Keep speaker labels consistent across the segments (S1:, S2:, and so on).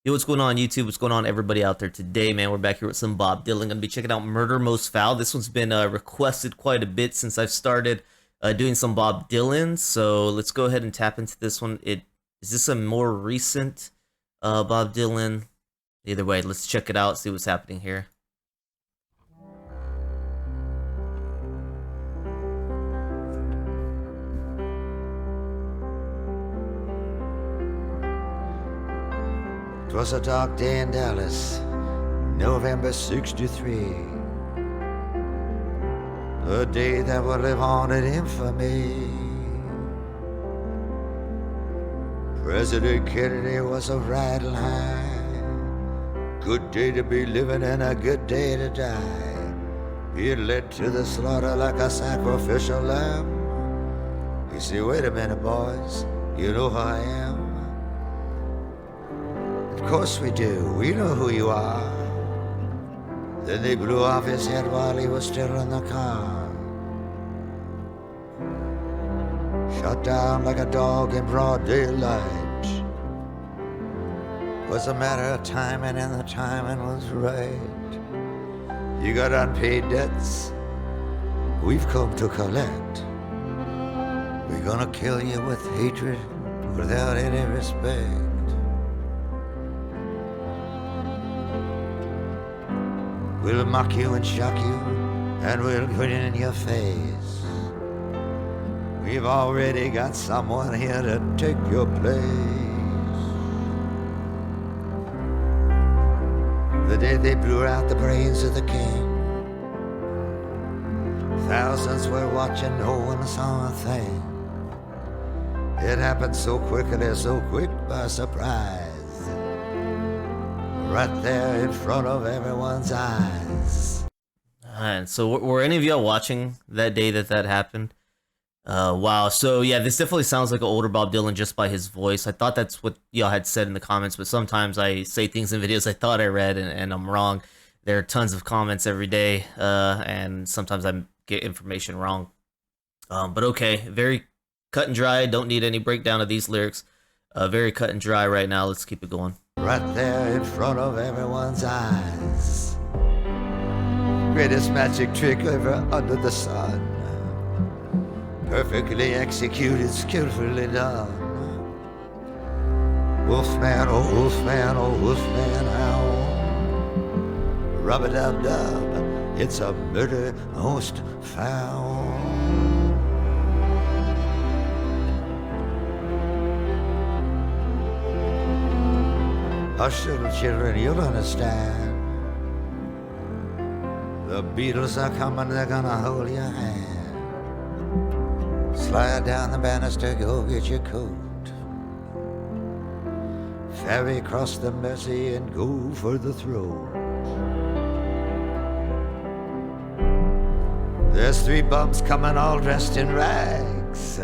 S1: Yo, what's going on YouTube? What's going on everybody out there today, man? We're back here with some Bob Dylan. Gonna be checking out Murder Most Foul. This one's been requested quite a bit since I've started doing some Bob Dylan. So let's go ahead and tap into this one. Is this a more recent Bob Dylan? Either way, let's check it out, see what's happening here.
S2: It was a dark day in Dallas, November '63. A day that would live on in infamy. President Kennedy was a riding high. Good day to be living and a good day to die. Being led to the slaughter like a sacrificial lamb. You see, wait a minute, boys, you know who I am? Of course we do. We know who you are. Then they blew off his head while he was still in the car. Shot down like a dog in broad daylight. Was a matter of timing, and the timing was right. You got unpaid debts. We've come to collect. We're gonna kill you with hatred without any respect. We'll mock you and shock you, and we'll grin in your face. We've already got someone here to take your place. The day they blew out the brains of the king, thousands were watching, no one saw a thing. It happened so quickly, so quick by surprise. Right there in front of everyone's eyes.
S1: And so were any of y'all watching that day that happened? Wow. So yeah, this definitely sounds like an older Bob Dylan just by his voice. I thought that's what y'all had said in the comments, but sometimes I say things in videos I thought I read and I'm wrong. There are tons of comments every day, and sometimes I get information wrong. But okay, very cut and dry. Don't need any breakdown of these lyrics. Very cut and dry right now. Let's keep it going.
S2: Right there in front of everyone's eyes. Greatest magic trick ever under the sun. Perfectly executed, skillfully done. Wolfman, oh wolfman, oh wolfman, howl. Rub-a-dub-dub, it's a murder most foul. Hush, little children, you'll understand. The Beatles are coming, they're gonna hold your hand. Slide down the banister, go get your coat. Ferry across the Mersey and go for the throat. There's 3 bums coming all dressed in rags.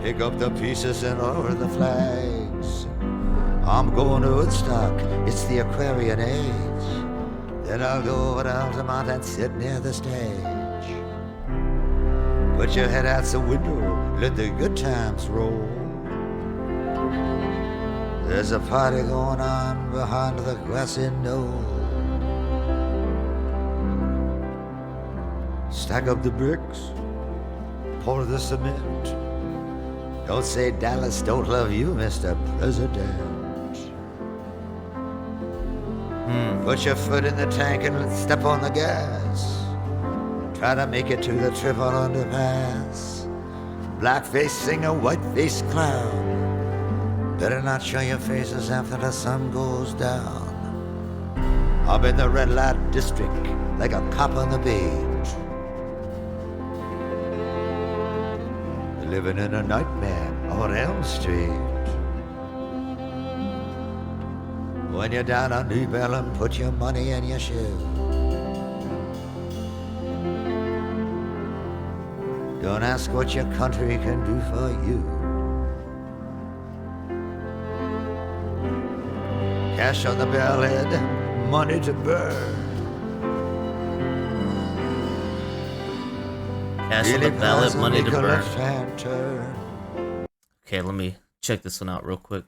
S2: Pick up the pieces and lower the flags. I'm going to Woodstock, it's the Aquarian age. Then I'll go over to Altamont and sit near the stage. Put your head out the window, let the good times roll. There's a party going on behind the grassy knoll. Stack up the bricks, pour the cement. Don't say Dallas don't love you, Mr. President. Put your foot in the tank and step on the gas. Try to make it to the triple underpass. Blackface singer, whiteface clown. Better not show your faces after the sun goes down. I'm in the red light district like a cop on the beat. Living in a nightmare on Elm Street. When you're down on New Bellum, put your money in your shoe. Don't ask what your country can do for you. Cash on the bellhead, money to burn.
S1: Cash on the ballot, money to burn. Okay, let me check this one out real quick.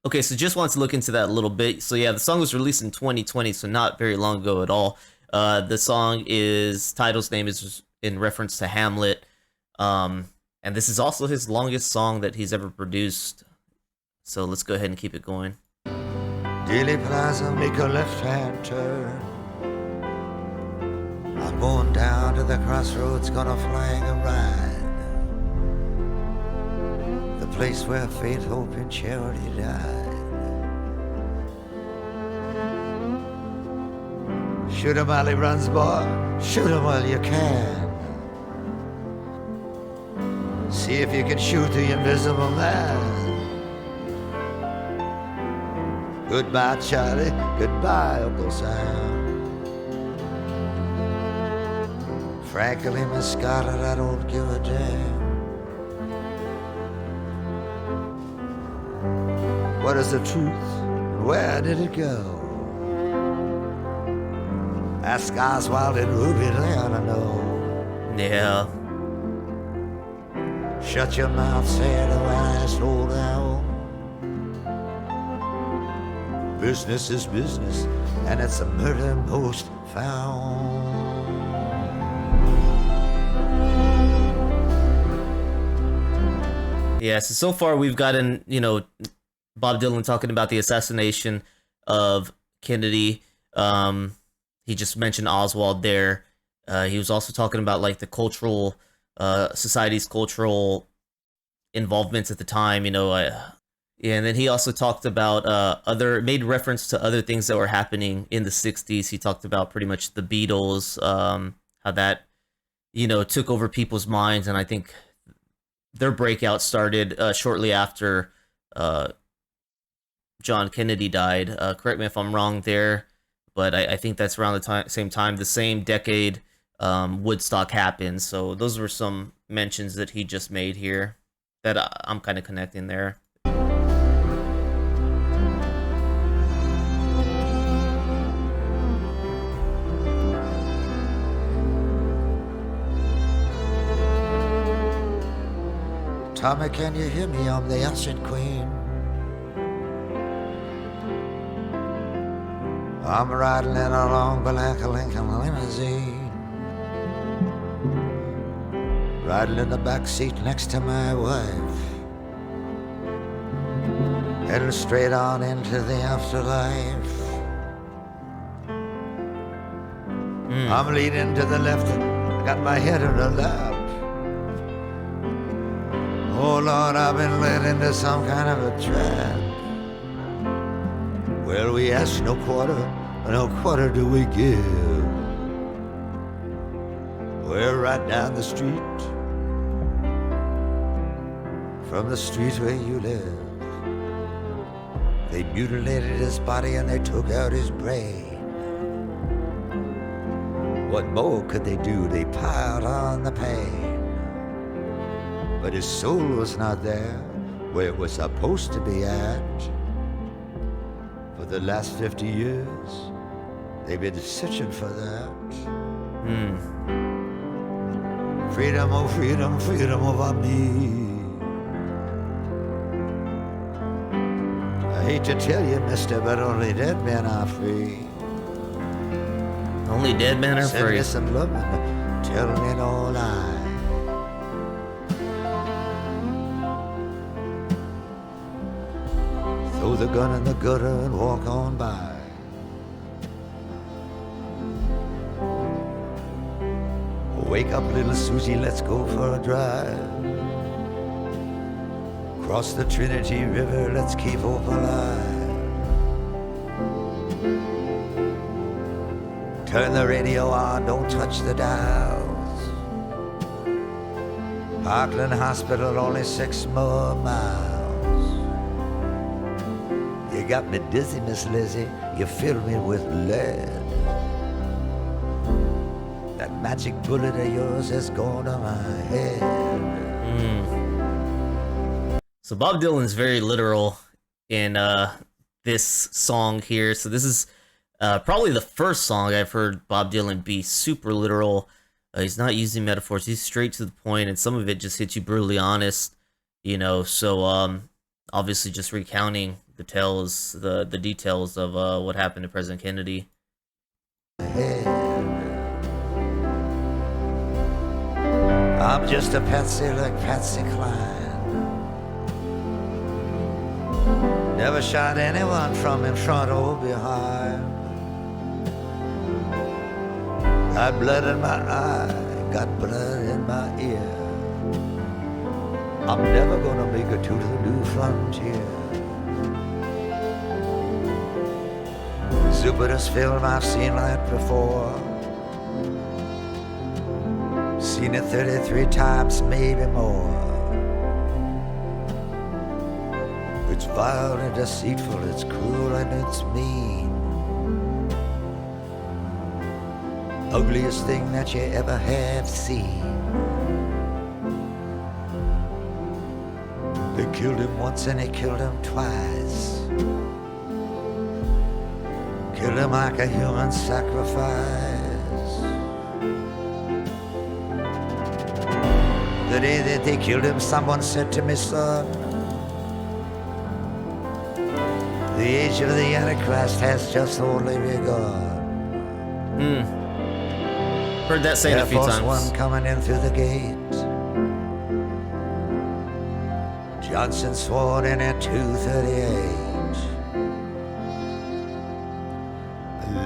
S1: Okay, so just wanted to look into that a little bit. So yeah, the song was released in 2020, so not very long ago at all. The song is title's name is in reference to Hamlet, and this is also his longest song that he's ever produced. So let's go ahead and keep it going.
S2: Dealey Plaza, make a left-hand turn. I'm going down to the crossroads, gonna flang a ride. The place where faith, hope, and charity died. Shoot 'em while he runs, boy. Shoot 'em while you can. See if you can shoot the invisible man. Goodbye, Charlie. Goodbye, Uncle Sam. Frankly, Miss Scarlett, I don't give a damn. What is the truth? Where did it go? Ask Oswald and Ruby, they ought to know.
S1: Yeah.
S2: Shut your mouth, say it when I slow down. Business is business, and it's a murder most found.
S1: Yeah, so far we've gotten, Bob Dylan talking about the assassination of Kennedy. He just mentioned Oswald there. He was also talking about like the cultural, society's cultural involvements at the time, yeah, and then he also talked about made reference to other things that were happening in the 60s. He talked about pretty much the Beatles, how that, took over people's minds. And I think their breakout started shortly after John Kennedy died. Correct me if I'm wrong there, but I think that's around the same time, the same decade Woodstock happened. So those were some mentions that he just made here that I'm kind of connecting there.
S2: Tommy, can you hear me? I'm the ancient queen. I'm riding in a long black Lincoln limousine, riding in the back seat next to my wife, heading straight on into the afterlife. I'm leaning to the left and got my head in her lap. Oh Lord, I've been led into some kind of a trap. Well, we ask no quarter do we give. We're right down the street from the street where you live. They mutilated his body and they took out his brain. What more could they do? They piled on the pain. But his soul was not there where it was supposed to be at. For the last 50 years, they've been searching for that. Freedom, oh freedom, freedom over me. I hate to tell you, mister, but only dead men are free.
S1: Only dead men are
S2: Send
S1: free.
S2: me some love, tell me no lie. Throw the gun in the gutter and walk on by. Wake up, little Susie, let's go for a drive. Cross the Trinity River, let's keep hope alive. Turn the radio on, don't touch the dials. Parkland Hospital, only 6 more miles. You got me dizzy, Miss Lizzie, you fill me with lead. That magic bullet of yours has gone to my head.
S1: So Bob Dylan's very literal in this song here. So this is probably the first song I've heard Bob Dylan be super literal. He's not using metaphors. He's straight to the point, and some of it just hits you brutally honest, So obviously just recounting the details of what happened to President Kennedy.
S2: I'm just a patsy like Patsy Cline. Never shot anyone from in front or behind. Got blood in my eye, got blood in my ear. I'm never gonna make it to the new frontier. Stupidest film I've seen that before. Seen it 33 times, maybe more. It's vile and deceitful, it's cruel and it's mean. Ugliest thing that you ever have seen. They killed him once and they killed him twice. Killed him like a human sacrifice. The day that they killed him, someone said to me, son, the age of the Antichrist has just only begun.
S1: Heard that saying a few times.
S2: One coming in through the gate. Johnson sworn in at 2:38.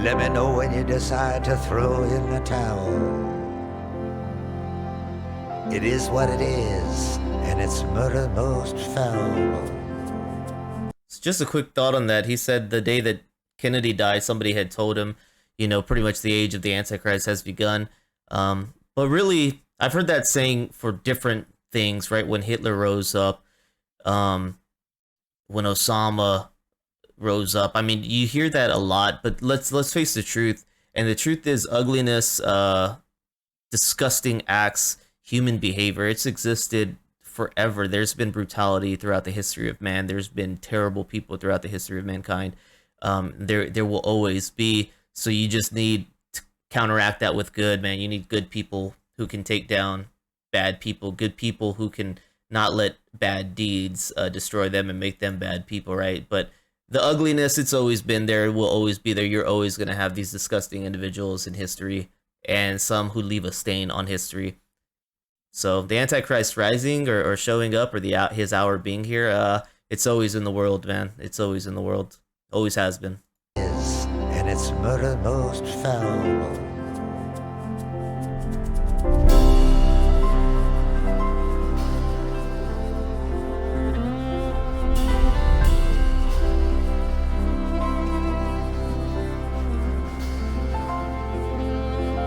S2: Let me know when you decide to throw in the towel. It is what it is, and it's murder most foul.
S1: Just a quick thought on that. He said the day that Kennedy died, somebody had told him, you know, pretty much the age of the Antichrist has begun. But really, I've heard that saying for different things, right? When Hitler rose up, when Osama rose up. I mean, you hear that a lot, but let's face the truth. And the truth is ugliness, disgusting acts, human behavior. It's existed forever. There's been brutality throughout the history of man. There's been terrible people throughout the history of mankind. There will always be. So you just need to counteract that with good, man. You need good people who can take down bad people, good people who can not let bad deeds destroy them and make them bad people, right? But the ugliness, it's always been there, will always be there. You're always going to have these disgusting individuals in history and some who leave a stain on history. So the Antichrist rising or showing up or his hour being here, it's always in the world, man. It's always in the world. Always has been.
S2: And it's murder most foul.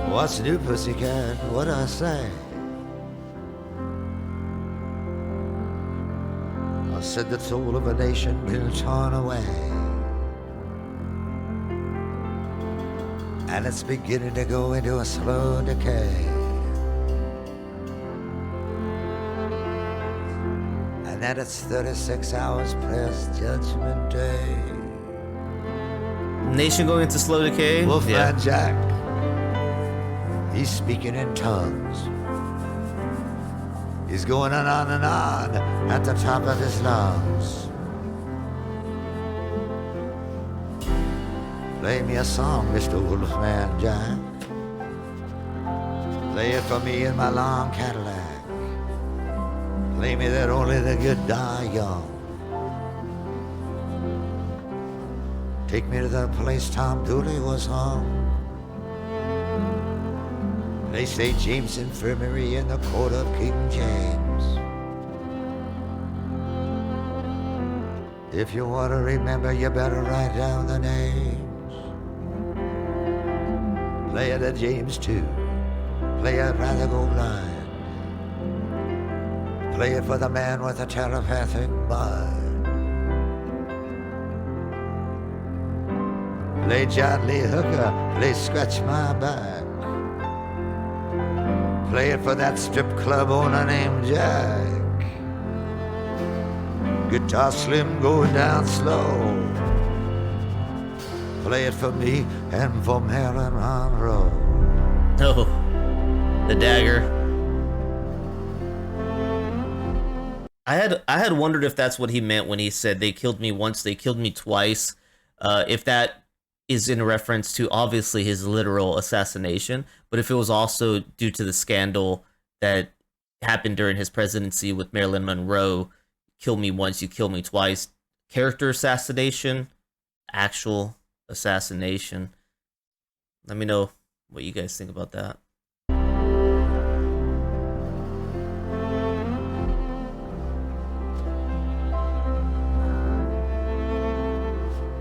S2: What's new, pussycat? What'd I say? I said the soul of a nation been torn away, and it's beginning to go into a slow decay. And that it's 36 hours past Judgment Day.
S1: Nation going into slow decay?
S2: Wolfman Jack, he's speaking in tongues. He's going on and on at the top of his lungs. Play me a song, Mr. Wolfman Jack. Play it for me in my long Cadillac. Play me that only the good die young. Take me to the place Tom Dooley was hung. They say James Infirmary in the court of King James. If you want to remember, you better write down the names. Play it at James 2. Play it Rather Go Blind. Play it for the man with the telepathic mind. Play John Lee Hooker. Play Scratch My Back. Play it for that strip club owner named Jack. Guitar slim going down slow. Play it for me and for Marilyn Monroe.
S1: Oh, the dagger. I had wondered if that's what he meant when he said they killed me once, they killed me twice. If that is in reference to obviously his literal assassination, but if it was also due to the scandal that happened during his presidency with Marilyn Monroe, kill me once, you kill me twice, character assassination, actual assassination. Let me know what you guys think about that.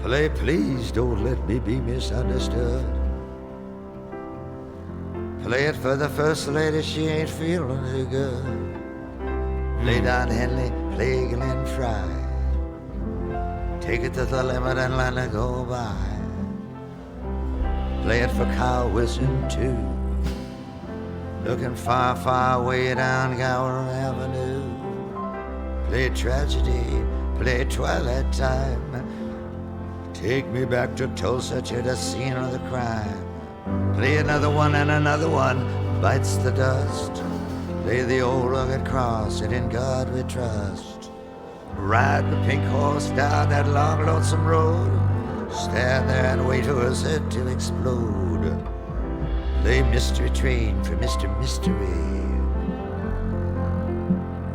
S2: Play, please don't let me be misunderstood. Play it for the first lady, she ain't feeling too good. Play Don Henley, play Glenn Fry. Take it to the limit and let it go by. Play it for Kyle Wilson too. Looking far, far way down Gower Avenue. Play tragedy, play Twilight Time. Take me back to Tulsa, to the scene of the crime. Play another one and another one bites the dust. Play the old rugged cross and in God we trust. Ride the pink horse down that long lonesome road. Stand there and wait for his head to explode. Play Mystery Train for Mr. Mystery,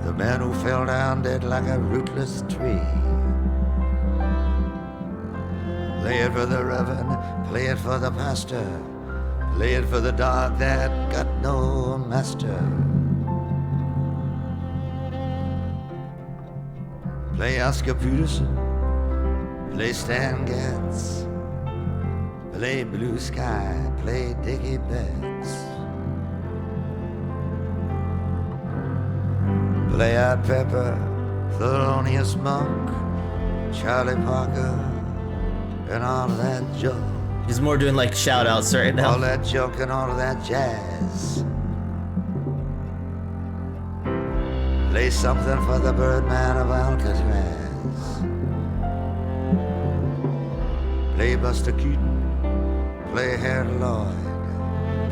S2: the man who fell down dead like a rootless tree. Play it for the reverend, play it for the pastor. Play it for the dog that got no master. Play Oscar Peterson, play Stan Getz. Play Blue Sky, play Dickie Betts. Play Art Pepper, Thelonious Monk, Charlie Parker, and all of that junk.
S1: He's more doing like shout outs right now.
S2: All that junk and all of that jazz. Play something for the Birdman of Alcatraz. Play Buster Keaton, play Harold Lloyd.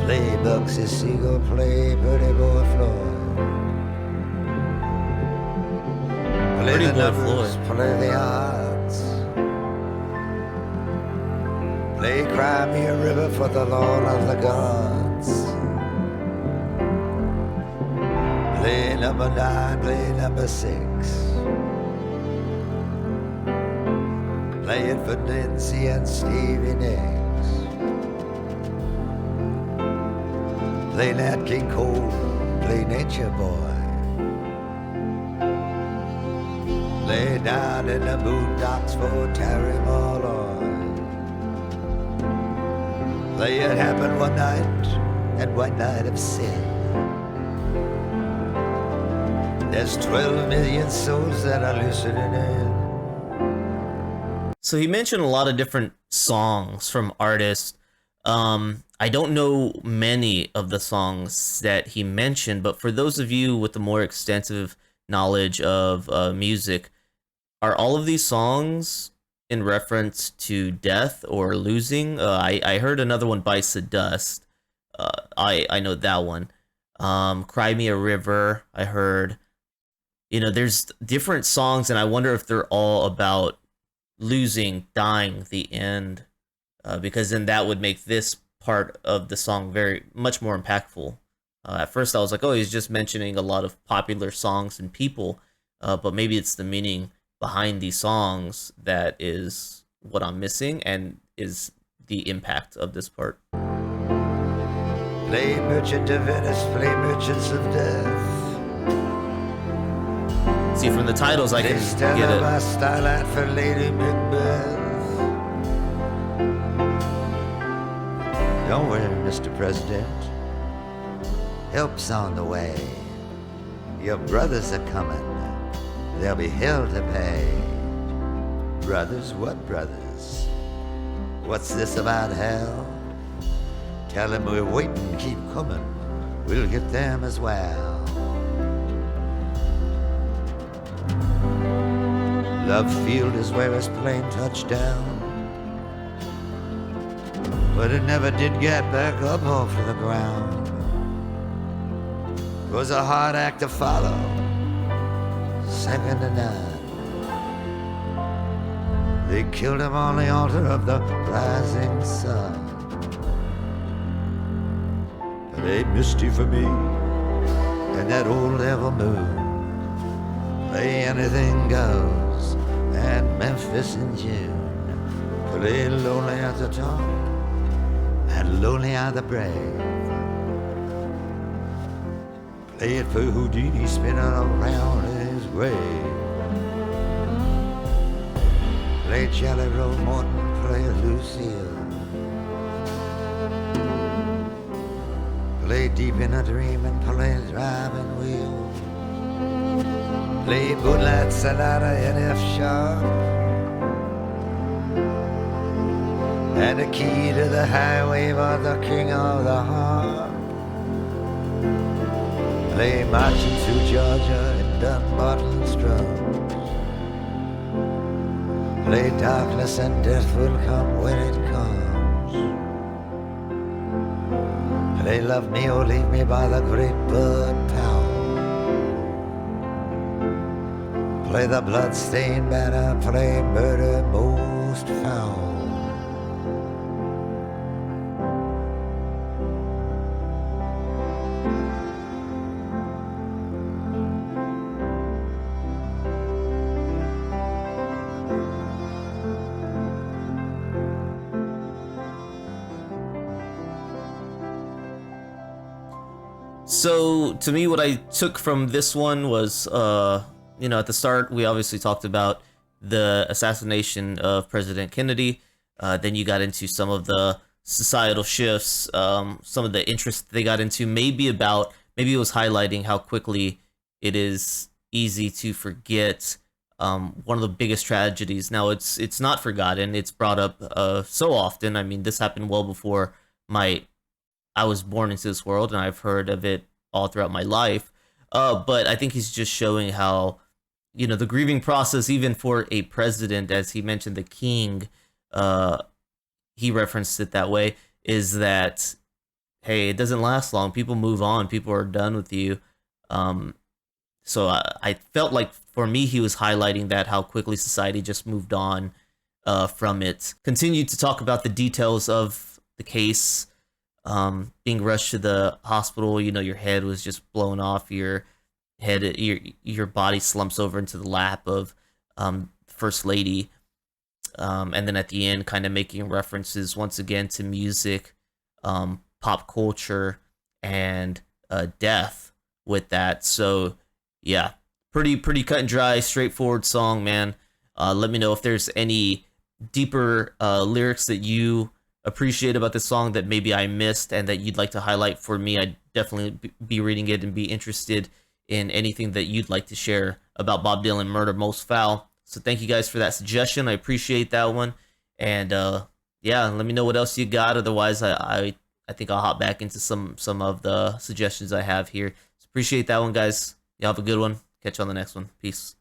S2: Play Bugsy Siegel, play Pretty Boy Floyd. Play
S1: Pretty
S2: the
S1: Boy
S2: numbers,
S1: Floyd.
S2: play the odds. Play Cry Me a River for the Lord of the Gods. Play number 9, play number 6. Play it for Nancy and Stevie Nicks. Play Nat King Cole, play Nature Boy. Play down in the boondocks for Terry Malloy. Play It Happened One Night and One Night of Sin. There's 12 million souls that are listening in.
S1: So he mentioned a lot of different songs from artists. I don't know many of the songs that he mentioned, but for those of you with a more extensive knowledge of music, are all of these songs in reference to death or losing? I heard another one, Bites the Dust. I know that one. Cry Me a River, I heard. You know, there's different songs, and I wonder if they're all about losing, dying, the end, because then that would make this part of the song very much more impactful. At first I was like, oh, he's just mentioning a lot of popular songs and people, but maybe it's the meaning behind these songs that is what I'm missing and is the impact of this part.
S2: Play Merchant of Venice, play Merchants of Death.
S1: See, from the titles I can get it.
S2: By Starlight for Lady Macbeth. Don't worry, Mr. President. Help's on the way. Your brothers are coming. There'll be hell to pay. Brothers, what brothers? What's this about hell? Tell them we're waiting, keep coming. We'll get them as well. Love Field is where his plane touched down, but it never did get back up off the ground. It was a hard act to follow, second to none. They killed him on the altar of the rising sun. But it ain't misty for me and that old devil moon. Play anything goes at Memphis in June. Play lonely at the top and lonely are the brave. Play it for Houdini spinning around his grave. Play Jelly Roll Morton, play Lucille. Play Deep in a Dream and play Driving Wheel. Play Moonlight Sonata in F sharp. And the key to the highway was the king of the harp. Play Marching Through Georgia in Dunbarton strums. Play Darkness and Death Will Come When It Comes. Play Love Me or Leave Me by the Great Bud Powell. Play the blood-stained banner, play Murder Most Foul.
S1: So to me, what I took from this one was, at the start, we obviously talked about the assassination of President Kennedy. Then you got into some of the societal shifts, some of the interests they got into, maybe it was highlighting how quickly it is easy to forget one of the biggest tragedies. Now, it's not forgotten. It's brought up so often. I mean, this happened well before I was born into this world, and I've heard of it all throughout my life. But I think he's just showing how, the grieving process, even for a president, as he mentioned, the king, he referenced it that way, is that, hey, it doesn't last long. People move on. People are done with you. So I felt like, for me, he was highlighting that, how quickly society just moved on from it. Continued to talk about the details of the case, being rushed to the hospital. Your head was just blown off, your body slumps over into the lap of First Lady, and then at the end kind of making references once again to music, pop culture, and death with that. So yeah, pretty cut and dry, straightforward song, man. Let me know if there's any deeper lyrics that you appreciate about this song that maybe I missed and that you'd like to highlight for me. I'd definitely be reading it and be interested in anything that you'd like to share about Bob Dylan, Murder Most Foul. So thank you guys for that suggestion. I appreciate that one. And yeah, let me know what else you got. Otherwise, I think I'll hop back into some of the suggestions I have here. So appreciate that one, guys. Y'all have a good one. Catch you on the next one. Peace.